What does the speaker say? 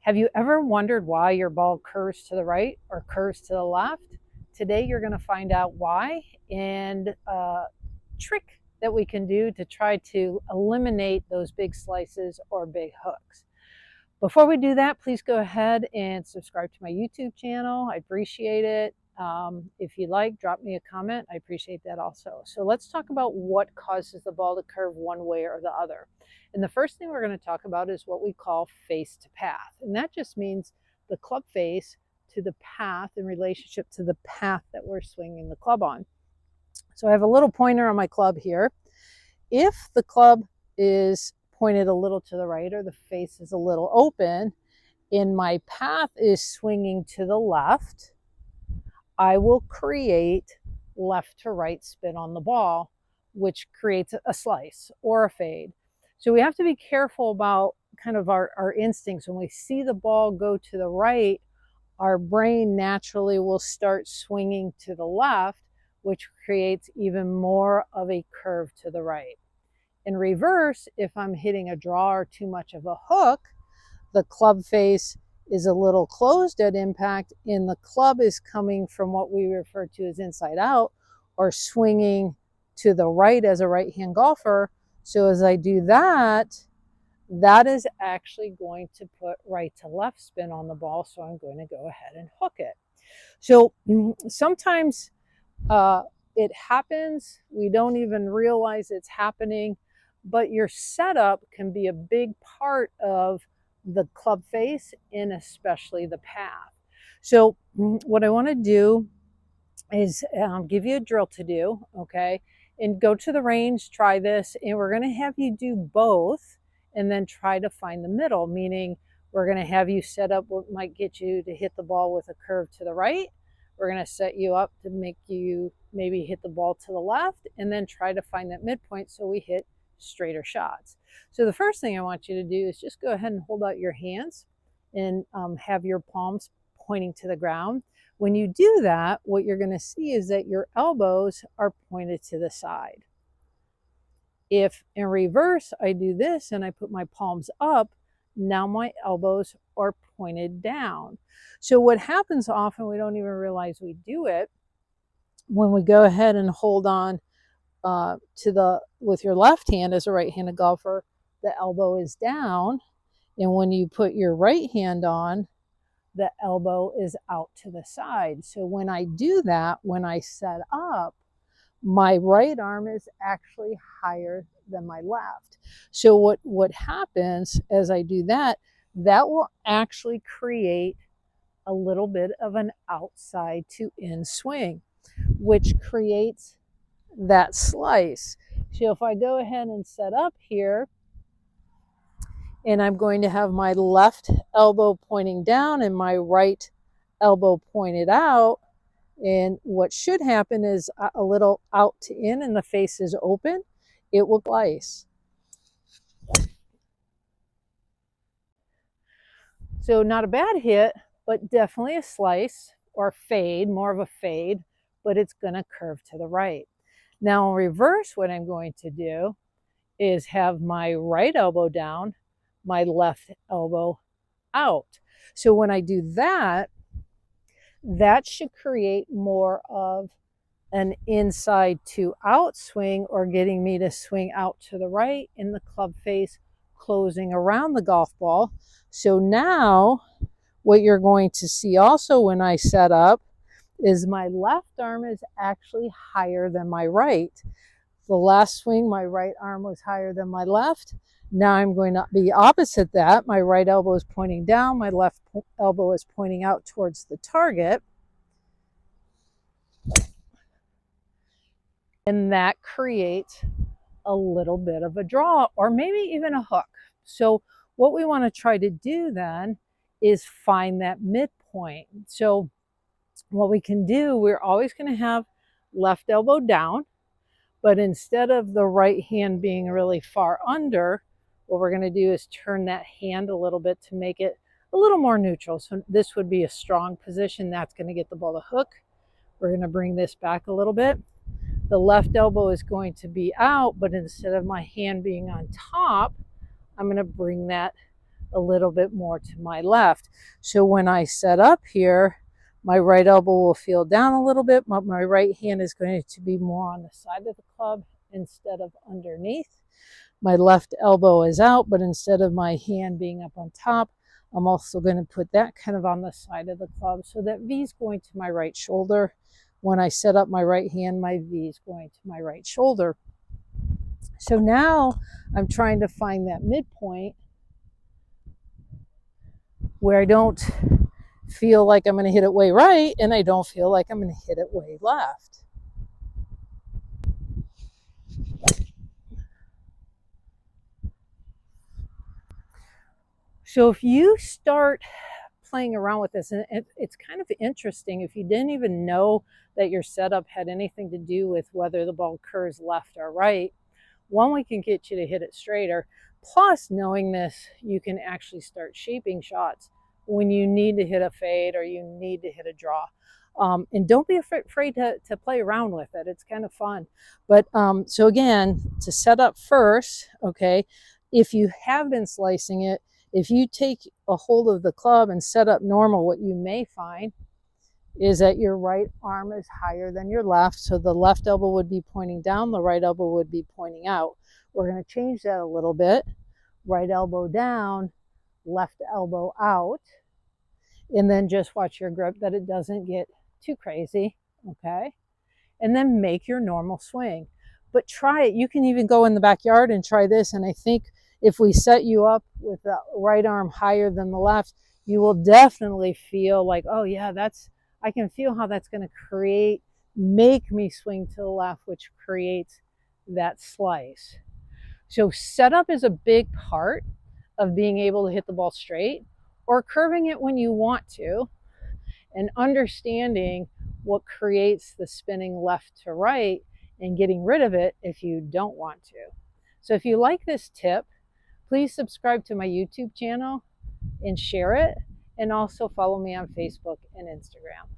Have you ever wondered why your ball curves to the right or curves to the left? Today you're going to find out why and a trick that we can do to try to eliminate those big slices or big hooks. Before we do that, please go ahead and subscribe to my YouTube channel. I appreciate it. If you like, drop me a comment. I appreciate that also. So let's talk about what causes the ball to curve one way or the other. And the first thing we're going to talk about is what we call face to path. And that just means the club face to the path in relationship to the path that we're swinging the club on. So I have a little pointer on my club here. If the club is pointed a little to the right or the face is a little open and my path is swinging to the left, I will create left to right spin on the ball, which creates a slice or a fade. So we have to be careful about kind of our instincts. When we see the ball go to the right, our brain naturally will start swinging to the left, which creates even more of a curve to the right. In reverse, if I'm hitting a draw or too much of a hook, the club face is a little closed at impact and the club is coming from what we refer to as inside out or swinging to the right as a right-hand golfer. So as I do that, that is actually going to put right to left spin on the ball. So I'm going to go ahead and hook it. So sometimes it happens. We don't even realize it's happening, but your setup can be a big part of the club face and especially the path. So what I want to do is give you a drill to do, okay? And go to the range, try this, and we're going to have you do both and then try to find the middle, meaning we're going to have you set up what might get you to hit the ball with a curve to the right. We're going to set you up to make you maybe hit the ball to the left and then try to find that midpoint so we hit straighter shots. So the first thing I want you to do is just go ahead and hold out your hands and have your palms pointing to the ground. When you do that, what you're going to see is that your elbows are pointed to the side. If in reverse I do this and I put my palms up, now my elbows are pointed down. So what happens often, we don't even realize we do it, when we go ahead and hold on with your left hand as a right-handed golfer, the elbow is down, and when you put your right hand on, the elbow is out to the side. So when I do that, when I set up, my right arm is actually higher than my left. So what happens as I do that, that will actually create a little bit of an outside to in swing, which creates that slice. So if I go ahead and set up here, and I'm going to have my left elbow pointing down and my right elbow pointed out, and what should happen is a little out to in and the face is open, it will slice. So not a bad hit, but definitely a slice or fade, more of a fade, but it's going to curve to the right. Now in reverse, what I'm going to do is have my right elbow down, my left elbow out. So when I do that, that should create more of an inside to out swing or getting me to swing out to the right in the club face, closing around the golf ball. So now what you're going to see also when I set up is my left arm is actually higher than my right. The last swing, my right arm was higher than my left. Now I'm going to be opposite that. My right elbow is pointing down, my left elbow is pointing out towards the target. And that creates a little bit of a draw or maybe even a hook. So what we want to try to do then is find that midpoint. So what we can do, we're always going to have left elbow down, but instead of the right hand being really far under, what we're going to do is turn that hand a little bit to make it a little more neutral. So this would be a strong position. That's going to get the ball to hook. We're going to bring this back a little bit. The left elbow is going to be out, but instead of my hand being on top, I'm going to bring that a little bit more to my left. So when I set up here, my right elbow will feel down a little bit, but my right hand is going to be more on the side of the club instead of underneath. My left elbow is out, but instead of my hand being up on top, I'm also going to put that kind of on the side of the club, so that V is going to my right shoulder. When I set up my right hand, my V is going to my right shoulder. So now I'm trying to find that midpoint where I don't feel like I'm going to hit it way right, and I don't feel like I'm going to hit it way left. So if you start playing around with this, and it's kind of interesting if you didn't even know that your setup had anything to do with whether the ball curves left or right. One, we can get you to hit it straighter. Plus, knowing this, you can actually start shaping shots when you need to hit a fade or you need to hit a draw. And don't be afraid to play around with it. It's kind of fun. But so again, to set up first, okay, if you have been slicing it, if you take a hold of the club and set up normal, what you may find is that your right arm is higher than your left. So the left elbow would be pointing down, the right elbow would be pointing out. We're going to change that a little bit. Right elbow down, left elbow out. And then just watch your grip that it doesn't get too crazy, okay? And then make your normal swing. But try it. You can even go in the backyard and try this. And I think if we set you up with the right arm higher than the left, you will definitely feel like, oh yeah, I can feel how that's going to make me swing to the left, which creates that slice. So setup is a big part of being able to hit the ball straight or curving it when you want to, and understanding what creates the spinning left to right and getting rid of it if you don't want to. So if you like this tip, please subscribe to my YouTube channel and share it, and also follow me on Facebook and Instagram.